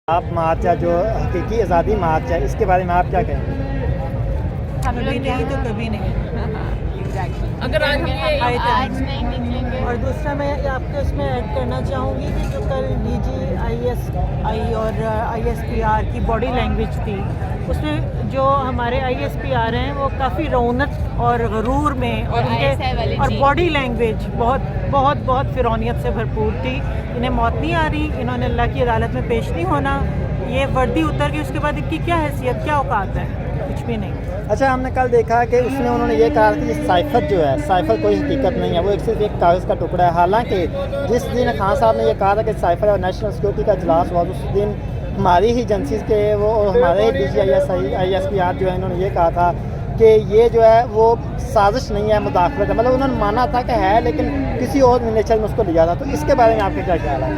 آپ مارچ جو حقیقی آزادی مارچ ہے، اس کے بارے میں آپ کیا کہیں گے؟ ہم لوگ نہیں تو کبھی نہیں. اگر آج نہیں نکلیں گے. اور دوسرا میں آپ کے اس میں ایڈ کرنا چاہوں گی کہ جو کل DGIS اور ISPR کی باڈی لینگویج تھی، اس میں جو ہمارے ISPR ہیں وہ کافی رونق اور غرور میں اور باڈی لینگویج بہت فرونیت سے بھرپور تھی. انہیں موت نہیں آ رہی، انہوں نے اللہ کی عدالت میں پیش نہیں ہونا. یہ وردی اتر گئی، اس کے بعد ان کی کیا حیثیت، کیا اوقات ہے؟ کچھ بھی نہیں. اچھا، ہم نے کل دیکھا کہ اس میں انہوں نے یہ کہا کہ سائفر جو ہے، سائفر کوئی حقیقت نہیں ہے، وہ صرف ایک کاغذ کا ٹکڑا ہے. حالانکہ جس دن خان صاحب نے یہ کہا تھا کہ سائفر اور نیشنل سیکورٹی کا اجلاس ہوا، اس دن ہماری ہی ایجنسیز کے وہ ہمارے ہی DGIS جو ہے، انہوں نے یہ کہا تھا کہ یہ جو ہے وہ سازش نہیں ہے، مداخلت ہے. مطلب انہوں نے مانا تھا کہ ہے، لیکن کسی اور نیچر میں اس کو لیا تھا. تو اس کے بارے میں آپ کا کیا خیال ہے؟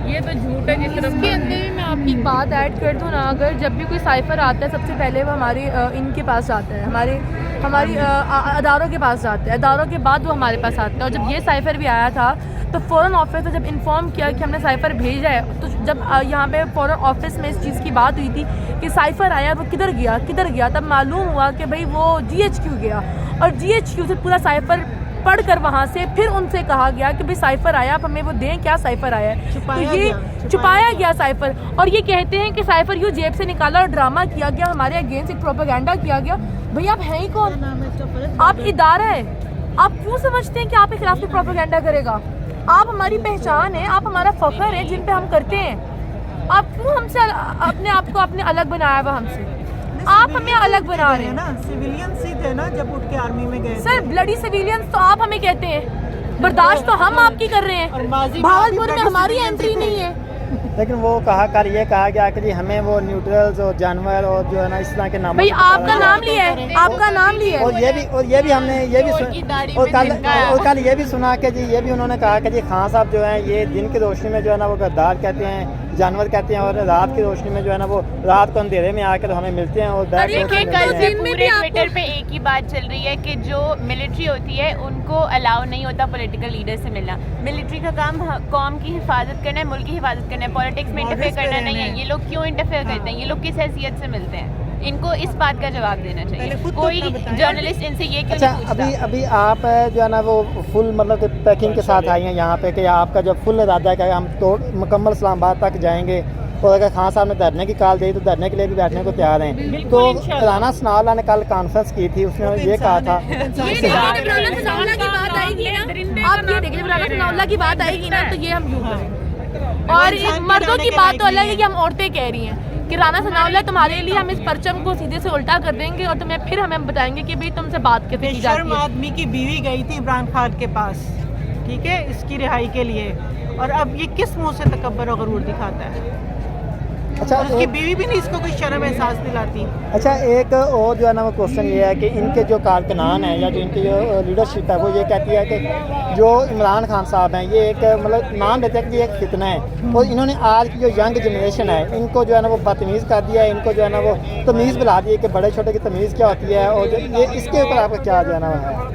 یہ تو جھوٹ ہے. جس طرح اس کے اندر بھی میں آپ کی ایک بات ایڈ کر دوں نا، اگر جب بھی کوئی سائفر آتا ہے سب سے پہلے وہ ہمارے ان کے پاس آتا ہے، ہماری اداروں کے پاس آتا ہے، اداروں کے بعد وہ ہمارے پاس آتا ہے. اور جب یہ سائفر بھی آیا تھا تو فوراً آفس سے جب انفارم کیا کہ ہم نے سائفر بھیجا ہے، تو جب یہاں پہ فوراً آفس میں اس چیز کی بات ہوئی تھی کہ سائفر آیا، وہ کدھر گیا، تب معلوم ہوا کہ بھائی وہ GHQ گیا، اور GHQ سے پورا سائفر پڑھ کر وہاں سے پھر ان سے کہا گیا کہ بھئی سائفر آیا، آپ ہمیں وہ دیں کیا سائفر آیا ہے. تو یہ چھپایا گیا سائفر. اور یہ کہتے ہیں کہ سائفر یوں جیب سے نکالا اور ڈرامہ کیا گیا، ہمارے اگینسٹ ایک پروپیگنڈا کیا گیا. بھئی آپ ہیں ہی کون؟ آپ ادارہ ہیں. آپ کیوں سمجھتے ہیں کہ آپ کے خلاف کوئی پروپیگنڈا کرے گا؟ آپ ہماری پہچان ہیں، آپ ہمارا فخر ہے جن پہ ہم کرتے ہیں. آپ کیوں ہم سے اپنے آپ کو الگ بنایا ہوا ہم سے؟ آپ ہمیں الگ بنا رہے ہیں نا. سویلینس ہی تھے نا جب اٹھ کے آرمی میں گئے. سر بلڈی سویلینس تو آپ ہمیں کہتے ہیں، برداشت تو ہم آپ کی کر رہے ہیں. بھاولپور میں ہماری انٹری نہیں ہے. لیکن وہ یہ کہا گیا کہ جی ہمیں وہ نیوٹرلز اور جانور اور جو ہے نا اس طرح کے نام. بھئی آپ کا نام لیا ہے، آپ کا نام لیا ہے. اور یہ بھی ہم نے اور کل یہ بھی سنا کہ جی یہ بھی انہوں نے کہا کہ جی خان صاحب جو ہیں یہ دن کی روشنی میں جو ہے نا وہ غدار کہتے ہیں، جانور کہتے ہیں، اور رات کی روشنی میں جو ہے نا وہ رات کو اندھیرے میں آ کر ہمیں ملتے ہیں. اور کل سے پورے ٹویٹر پہ ایک ہی بات چل رہی ہے کہ جو ملٹری ہوتی ہے ان کو الاؤ نہیں ہوتا پولیٹیکل لیڈر سے ملنا. ملٹری کا کام قوم کی حفاظت کرنا ہے، ملک کی حفاظت کرنا ہے، پالیٹکس میں انٹرفیئر کرنا نہیں ہے. یہ لوگ کیوں انٹرفیئر کرتے ہیں؟ یہ لوگ کس حیثیت سے ملتے ہیں؟ ان کو اس بات کا جواب دینا چاہیے. کوئی جرنلسٹ ان سے یہ کیوں نہیں پوچھتا؟ ابھی آپ جو ہے نا وہ فل مطلب کہ پیکنگ کے ساتھ آئی ہیں یہاں پہ کہ آپ کا جو فل ارادہ ہے کہ ہم تو مکمل اسلام آباد تک جائیں گے، اور اگر خان صاحب نے دھرنے کی کال دی تو دھرنے کے لیے بھی بیٹھنے کو تیار ہیں. تو رانا ثناء اللہ نے کل کانفرنس کی تھی، اس نے یہ کہا تھا رانا ثناء اللہ کی بات آئے گی نا، آپ یہ دیکھیں جب رانا ثناء اللہ کی بات آئے گی نا تو یہ ہم یوں کریں. اور مردوں کی بات تو الگ ہے کہ ہم عورتیں کہہ رہی ہیں کہ رانا ثناء اللہ تمہارے لیے ہم اس پرچم کو سیدھے سے الٹا کر دیں گے، اور تمہیں پھر ہمیں بتائیں گے کہ بھئی تم سے بات کیسے کی جاتی ہے. آدمی کی بیوی گئی تھی عمران خان کے پاس، ٹھیک ہے، اس کی رہائی کے لیے، اور اب یہ کس منہ سے تکبر اور غرور دکھاتا ہے؟ اچھا، اس کی بیوی بھی نہیں اس کو کوئی شرم احساس دلاتی. اچھا، ایک اور جو ہے نا وہ کوشچن یہ ہے کہ ان کے جو کارکنان ہیں یا جو ان کی جو لیڈرشپ ہے وہ یہ کہتی ہے کہ جو عمران خان صاحب ہیں یہ ایک مطلب نام دیتے ہیں کہ یہ ایک فتنہ ہے، اور انہوں نے آج کی جو ینگ جنریشن ہے ان کو جو ہے نا وہ بدتمیز کر دیا ہے، ان کو جو ہے نا وہ تمیز بلا دی ہے کہ بڑے چھوٹے کی تمیز کیا ہوتی ہے. اور یہ اس کے اوپر آپ کا کیا جو ہے نا ہے؟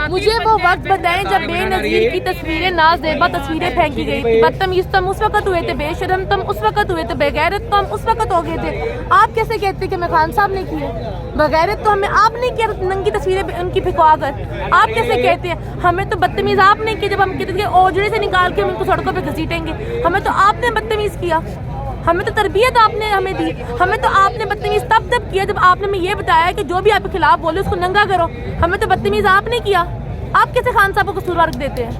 مجھے وہ وقت بتائیں جب بے نظیر کی تصویریں، ناز زیبا تصویریں پھینکی گئی تھی. بدتمیز تم اس وقت ہوئے تھے، بے شرم تم اس وقت ہوئے تھے، بغیرت تو ہم اس وقت ہو گئے تھے. آپ کیسے کہتے کہ میں خان صاحب نے کی ہے؟ بغیرت تو ہمیں آپ نے کیا، ننگی تصویریں ان کی پھکوا کر. آپ کیسے کہتے ہیں؟ ہمیں تو بدتمیز آپ نے کیا جب ہم کہتے تھے اوجڑے سے نکال کے ہم ان کو سڑکوں پہ گھسیٹیں گے. ہمیں تو آپ نے بدتمیز کیا، ہمیں تو تربیت آپ نے ہمیں دی. ہمیں تو آپ نے بدتمیز تب کیا جب آپ نے ہمیں یہ بتایا کہ جو بھی آپ کے خلاف بولے اس کو ننگا کرو. ہمیں تو بدتمیز آپ نے کیا. آپ کیسے خان صاحب کو قصوروار دیتے ہیں؟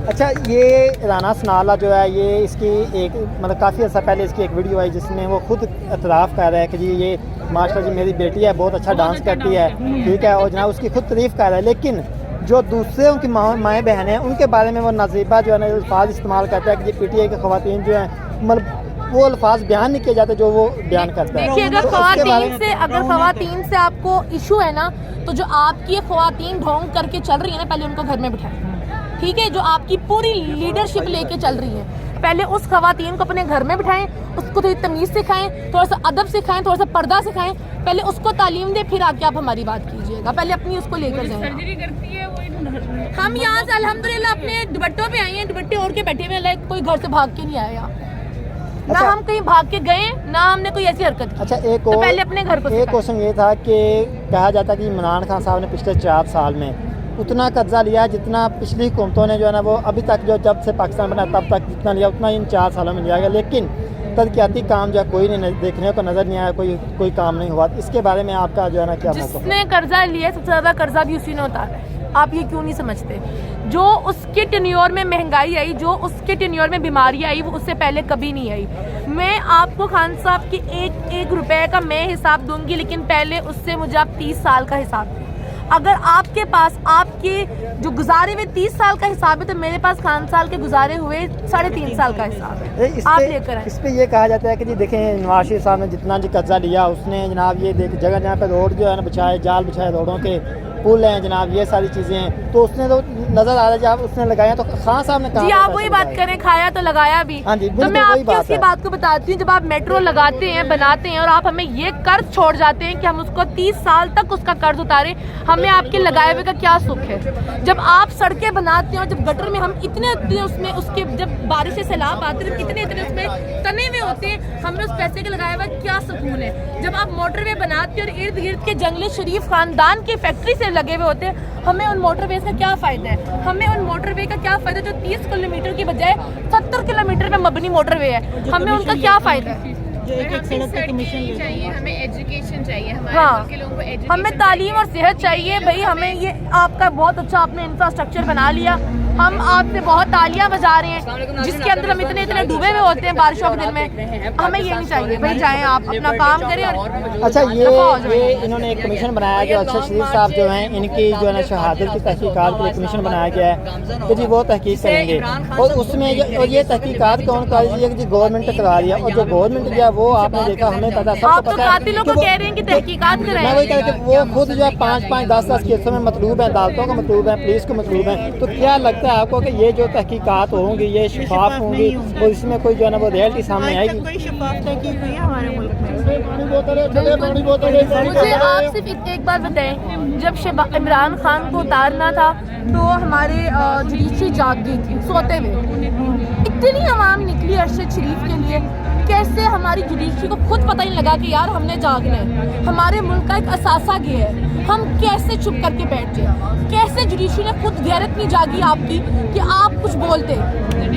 اچھا، یہ رانا ثناء اللہ جو ہے یہ اس کی ایک مطلب کافی عرصہ پہلے اس کی ایک ویڈیو آئی جس میں وہ خود اعتراف کر رہا ہے کہ جی یہ ماشاء اللہ جی میری بیٹی ہے، بہت اچھا ڈانس کرتی ہے، ٹھیک ہے، اور جناب اس کی خود تعریف کر رہا ہے. لیکن جو دوسرے ان کی مائیں بہنیں ہیں ان کے بارے میں وہ نازیبہ جو ہے نا الفاظ استعمال کرتا ہے کہ یہ PTI کی خواتین جو ہیں مطلب وہ الفاظ بیان نہیں کیے جاتے جو وہ بیان کرتا ہے. دیکھیے اگر خواتین سے آپ کو ایشو ہے نا تو جو آپ کی خواتین ڈھونگ کر کے چل رہی ہیں نا، پہلے ان کو گھر میں بٹھائیں، ٹھیک ہے، جو آپ کی پوری لیڈرشپ لے کے چل رہی ہے. पहले उस खवातीन को अपने घर में बिठाएं, उसको थोड़ी तमीज़ सिखाएं, थोड़ा सा अदब सिखाएं, थोड़ा सा पर्दा सिखाएं, पहले उसको तालीम दें, फिर आके आप हमारी बात कीजिएगा, पहले अपनी उसको लेकर जाएं। हम यहाँ से अल्हम्दुलिल्लाह अपने दुपट्टों पे आए हैं, दुपट्टे ओढ़ के बैठे हुए हैं, लाइक कोई घर से भाग के नहीं आया, ना हम कहीं भाग के गए, ना हमने कोई ऐसी हरकत की। अच्छा, एक तो और पहले अपने घर को एक क्वेश्चन ये था कि कहा जाता है कि इमरान खान साहब ने पिछले 4 साल में उतना कर्जा लिया है जितना पिछली हुकूमतों ने जो है ना वो अभी तक जो जब से पाकिस्तान बना तब तक जितना लिया उतना इन 4 सालों में लिया गया, लेकिन तरक्याती काम जो है कोई नहीं देखने को नज़र नहीं आया, कोई काम नहीं हुआ। इसके बारे में आपका जो है ना क्या मौक़िफ़ है? जिसने कर्जा लिया सबसे ज़्यादा कर्जा भी उसी ने उतारा है, आप ये क्यों नहीं समझते? जो उसके टेन्योर में महंगाई आई, जो उसके टेन्योर में बीमारी आई, वो उससे पहले कभी नहीं आई। मैं आपको खान साहब के एक रुपए का मैं हिसाब दूंगी, लेकिन पहले उससे मुझे आप 30 साल का हिसाब दें। अगर आपके पास आपके जो गुजारे हुए 30 साल का हिसाब है, तो मेरे पास खान साल के गुजारे हुए 3.5 साल का हिसाब है। आप लेकर आए। इस पे ये कहा जाता है कि जी देखें नवाज शरीफ साहब ने जितना जो कर्जा लिया उसने जनाब ये देख जगह जहाँ पे रोड जो है ना बिछाए, जाल बिछाए, रोडों के पुल हैं जनाब, ये सारी चीज़ें हैं, तो उसने तो नज़र आ रहा है जब उसने लगाया, तो खान साहब ने कहा जी आप वही बात करें, खाया तो लगाया भी। हाँ जी, तो मैं आपकी उसकी बात को बताती हूँ, जब आप मेट्रो लगाते हैं, बनाते हैं और आप हमें ये कर्ज छोड़ जाते हैं कि हम उसको 30 साल तक उसका कर्ज उतारें, हमें आपके लगाए हुए का क्या सुख है? जब आप सड़कें बनाते हैं और जब गटर में हम इतने उसमें उसके जब बारिश से सैलाब आते हैं इतने उसमें तने हुए होते हैं, हमें उस पैसे के लगाया हुआ क्या सुकून है? जब आप मोटरवे बनाते हैं और इर्द गिर्द के जंगली शरीफ खानदान की फैक्ट्री से लगे हुए होते हैं, हमें उन मोटरवे का क्या फ़ायदा है? हमें उन मोटरवे का क्या फ़ायदा जो 30 किलोमीटर की बजाय 70 किलोमीटर में मबनी मोटरवे है, हमें उनका क्या फ़ायदा है? चाहिए, हमें एजुकेशन चाहिए, हमारे हाँ, मुल्क के लोगों को एजुकेशन, हमें तालीम और सेहत चाहिए भाई। हमें ये आपका बहुत अच्छा आपने इंफ्रास्ट्रक्चर बना लिया, हम आपसे बहुत तालियां बजा रहे हैं, जिसके अंदर हम इतने डूबे हुए होते हैं बारिशों के दिन में। हमें ये नहीं चाहिए भाई, जाएं आप अपना काम करें। और अच्छा, ये इन्होंने एक कमीशन बनाया जो अरशद शरीफ साहब जो हैं इनकी जो है ना शहादत की तहकीकात के लिए कमीशन बनाया गया है कि जी वो तहकीक करेंगे, और उसमें ये तहकीकात कौन कर रही है कि जी गवर्नमेंट ने करा रही है, और जो गवर्नमेंट जो है वो आपने देखा हमें पता सबको आप तो पता है कातिलों को कह रहे हैं कि तहकीकात मैं वही कह रहा हूं कि वो खुद जो है 5-5, 10-10 केसों में मतलूब हैं, अदालतों को मतलूब हैं, पुलिस को मतलूब हैं। तो क्या लगता है आपको कि ये जो तहकीकात होंगी ये शफाफ होंगी और इसमें कोई जो है ना वो रियलिटी सामने आएगी? कोई शफाफ तहकीक हुई है हमारे मुल्क में? मुझे आप सिर्फ एक बात बताएं, जब इमरान खान को उतारना था तो हमारे जुडिशरी जाग गई थी सोते हुए, इतनी आवाम निकली अरशद शरीफ के लिए, कैसे हमारी जुडिशरी को खुद पता ही लगा कि यार हमने जागना है, हमारे मुल्क का एक असासा गया है, हम कैसे चुप करके बैठ जाए? कैसे जुडिशरी ने खुद गैरत नहीं जागी आपकी कि आप कुछ बोलते?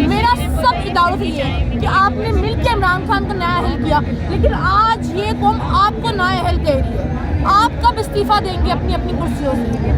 मेरा सब इदारों से ये है कि आपने मिलकर इमरान खान को नया अहल किया, लेकिन आज ये कौम आपको नया अहल कह रही है। आप कब इस्तीफा देंगे अपनी अपनी कुर्सियों से?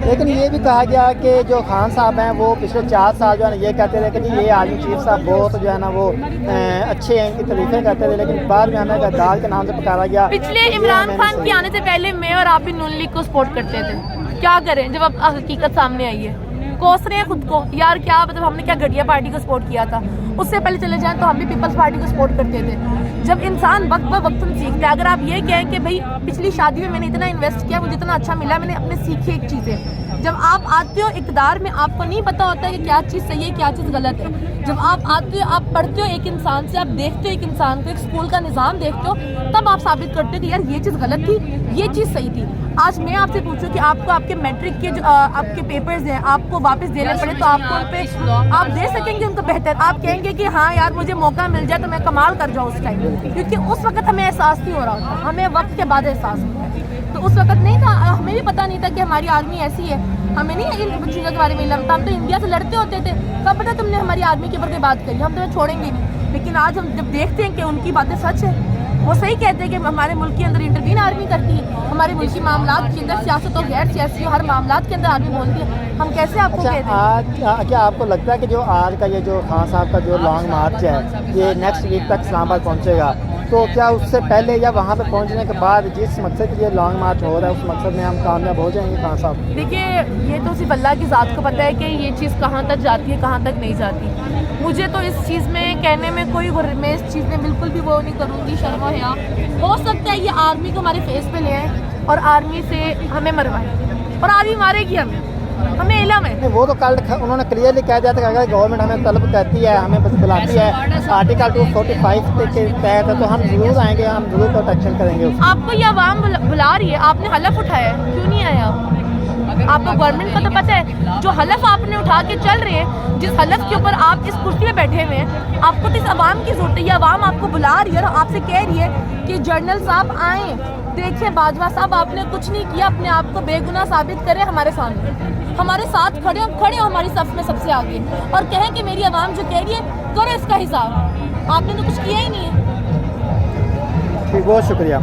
लेकिन ये भी कहा गया कि जो खान साहब हैं वो पिछले 4 साल जो है ना ये कहते थे कि जी ये आर्मी चीफ साहब बहुत जो है ना वो अच्छे हैं, इनकी तारीफें करते थे, लेकिन बाद में हमें गद्दार के नाम से पुकारा गया। पिछले इमरान खान के आने से पहले मैं और आप भी नून लीग को सपोर्ट करते थे, क्या करें जब अब हकीकत सामने आई है? कोस रहे हैं खुद को यार, क्या मतलब हमने क्या घटिया पार्टी को सपोर्ट किया था? उससे पहले चले जाएं तो हम भी पीपल्स पार्टी को सपोर्ट करते थे। जब इंसान वक्त ब वक्त सीखता है, अगर आप ये कहें कि भाई पिछली शादी में मैंने इतना इन्वेस्ट किया, मुझे इतना अच्छा मिला, मैंने अपने सीखी एक चीज़ें। जब आप आते हो इक़्तिदार में, आपको नहीं पता होता है कि क्या चीज़ सही है क्या चीज़ गलत है। जब आप आते हो, आप पढ़ते हो एक इंसान से, आप देखते हो एक इंसान को, एक स्कूल का निज़ाम देखते हो, तब आप साबित करते हो कि यार ये चीज़ गलत थी, ये चीज़ सही थी। आज मैं आपसे पूछूं कि आपको आपके मैट्रिक के जो आपके पेपर्स हैं आपको वापस देने पड़े, तो आपको उन पे आप दे सकेंगे उनको बेहतर? आप कहेंगे कि हाँ यार मुझे मौका मिल जाए तो मैं कमाल कर जाऊँ उस टाइम, क्योंकि उस वक्त हमें एहसास नहीं हो रहा होता, हमें वक्त के बाद एहसास होता है। तो उस वक्त नहीं था, हमें भी पता नहीं था कि हमारी आर्मी ऐसी है, हमें नहीं इन चीज़ों के बारे में इल्म था। हम तो इंडिया से लड़ते होते थे, कब पता तुमने हमारी आर्मी के ऊपर कोई बात करी, हम तुम्हें छोड़ेंगे नहीं। लेकिन आज हम जब देखते हैं कि उनकी बातें सच है, वो सही कहते हैं कि हमारे मुल्क के अंदर इंटरवीन आर्मी करती है, हमारे मुल्की मामलात के अंदर सियासत और गैर सियासी हर मामलात के अंदर आर्मी बोलती है, हम कैसे आपको कहते हैं? आज क्या आपको लगता है कि जो आज का ये जो खान साहब का जो लॉन्ग मार्च है ये नेक्स्ट वीक तक इस्लामाबाद पहुंचेगा, तो क्या उससे पहले या वहाँ पे पहुँचने के बाद जिस मकसद के लिए लॉन्ग मार्च हो रहा है उस मकसद में हम कामयाब हो जाएंगे खान साहब? देखिए, ये तो सिर्फ अल्लाह की ज़ात को पता है कि ये चीज़ कहाँ तक जाती है कहाँ तक नहीं जाती। मुझे तो इस चीज़ में कहने में कोई, मैं इस चीज़ में बिल्कुल भी वो नहीं करूँगी, शर्म और हया। हो सकता है ये आर्मी को हमारे फेस पे ले आए और आर्मी से हमें मरवाए, और आर्मी मारेगी हमें, हमें इलम है। नहीं, वो तो कल उन्होंने क्लियरली कह दिया था कि अगर गवर्नमेंट हमें तलब करती है, हमें बस बुलाती है आर्टिकल 245 के तहत, तो हम ज़रूर आएंगे, हम ज़रूर प्रोटेक्शन करेंगे उसको। आपको ये आवाम बुला रही है, आपने हलफ उठाया है, क्यों नहीं आया आप? आपको गवर्नमेंट का तो पता है, जो हलफ आपने उठा के चल रहे हैं, जिस हलफ के ऊपर आप इस कुर्सी पे बैठे हुए हैं, आपको तो इस आवाम की जरूरत है। ये आवाम आपको बुला रही है और आपसे कह रही है कि जनरल साहब आएँ। देखिए बाजवा साहब, आपने कुछ नहीं किया, अपने आप को बेगुनाह साबित करें हमारे सामने, हमारे साथ खड़े हो हमारी सफ में सबसे आगे, और कहें कि मेरी आवाम जो कह रही है करो इसका हिसाब। आपने तो कुछ किया ही नहीं है। ठीक, बहुत शुक्रिया।